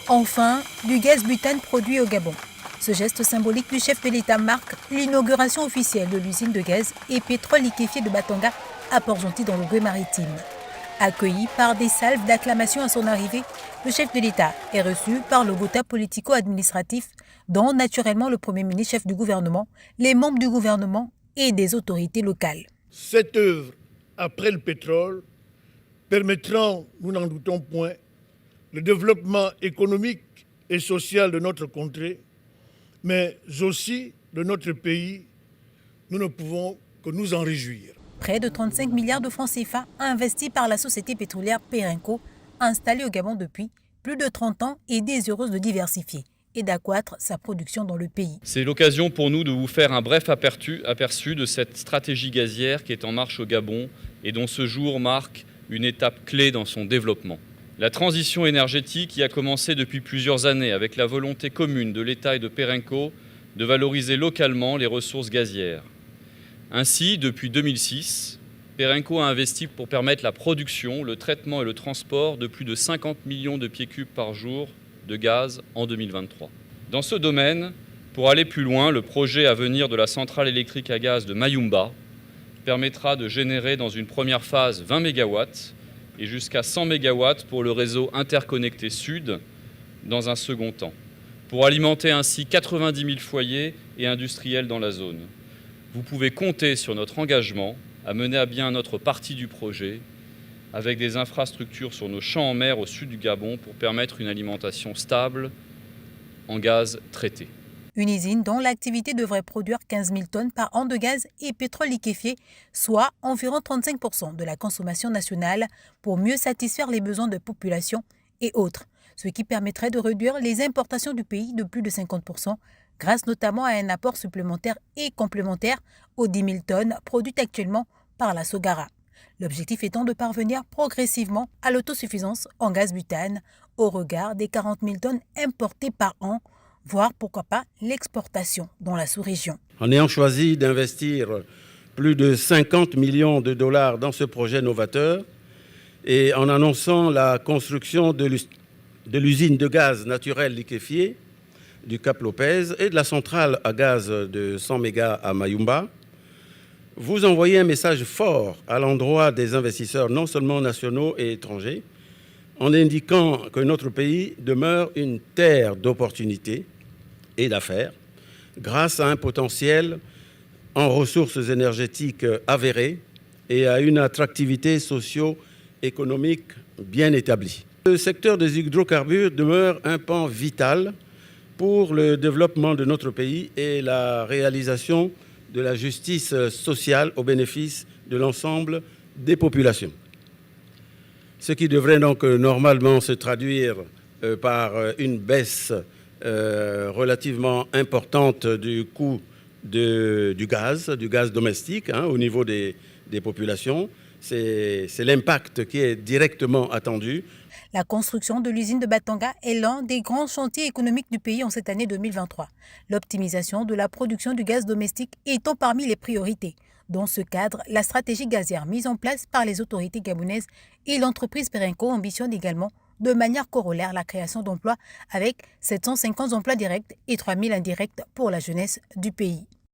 Enfin, du gaz butane produit au Gabon. Ce geste symbolique du chef de l'État marque l'inauguration officielle de l'usine de gaz et pétrole liquéfié de Batanga à Port-Gentil dans le Gué-Maritime. Accueilli par des salves d'acclamation à son arrivée, le chef de l'État est reçu par le Gotha politico-administratif, dont naturellement le Premier ministre, chef du gouvernement, les membres du gouvernement et des autorités locales. Cette œuvre, après le pétrole, permettra, nous n'en doutons point, le développement économique et social de notre contrée, mais aussi de notre pays. Nous ne pouvons que nous en réjouir. Près de 35 milliards de francs CFA investis par la société pétrolière Perenco, installée au Gabon depuis plus de 30 ans et désireuse de diversifier et d'accroître sa production dans le pays. C'est l'occasion pour nous de vous faire un bref aperçu de cette stratégie gazière qui est en marche au Gabon et dont ce jour marque une étape clé dans son développement. La transition énergétique y a commencé depuis plusieurs années avec la volonté commune de l'État et de Perenco de valoriser localement les ressources gazières. Ainsi, depuis 2006, Perenco a investi pour permettre la production, le traitement et le transport de plus de 50 millions de pieds cubes par jour de gaz en 2023. Dans ce domaine, pour aller plus loin, le projet à venir de la centrale électrique à gaz de Mayumba permettra de générer dans une première phase 20 MW et jusqu'à 100 MW pour le réseau interconnecté Sud dans un second temps, pour alimenter ainsi 90 000 foyers et industriels dans la zone. Vous pouvez compter sur notre engagement à mener à bien notre partie du projet avec des infrastructures sur nos champs en mer au sud du Gabon pour permettre une alimentation stable en gaz traité. Une usine dont l'activité devrait produire 15 000 tonnes par an de gaz et pétrole liquéfié, soit environ 35% de la consommation nationale pour mieux satisfaire les besoins de population et autres, ce qui permettrait de réduire les importations du pays de plus de 50%, grâce notamment à un apport supplémentaire et complémentaire aux 10 000 tonnes produites actuellement par la Sogara. L'objectif étant de parvenir progressivement à l'autosuffisance en gaz butane au regard des 40 000 tonnes importées par an, voire pourquoi pas l'exportation dans la sous-région. En ayant choisi d'investir plus de 50 millions de dollars dans ce projet novateur et en annonçant la construction de l'usine de gaz naturel liquéfié du Cap Lopez et de la centrale à gaz de 100 mégas à Mayumba, vous envoyez un message fort à l'endroit des investisseurs non seulement nationaux et étrangers, en indiquant que notre pays demeure une terre d'opportunités et d'affaires, grâce à un potentiel en ressources énergétiques avérées et à une attractivité socio-économique bien établie. Le secteur des hydrocarbures demeure un pan vital pour le développement de notre pays et la réalisation de la justice sociale au bénéfice de l'ensemble des populations. Ce qui devrait donc normalement se traduire par une baisse relativement importante du coût du gaz domestique au niveau des populations. C'est l'impact qui est directement attendu. La construction de l'usine de Batanga est l'un des grands chantiers économiques du pays en cette année 2023. L'optimisation de la production du gaz domestique étant parmi les priorités. Dans ce cadre, la stratégie gazière mise en place par les autorités gabonaises et l'entreprise Perenco ambitionne également de manière corollaire la création d'emplois avec 750 emplois directs et 3 000 indirects pour la jeunesse du pays.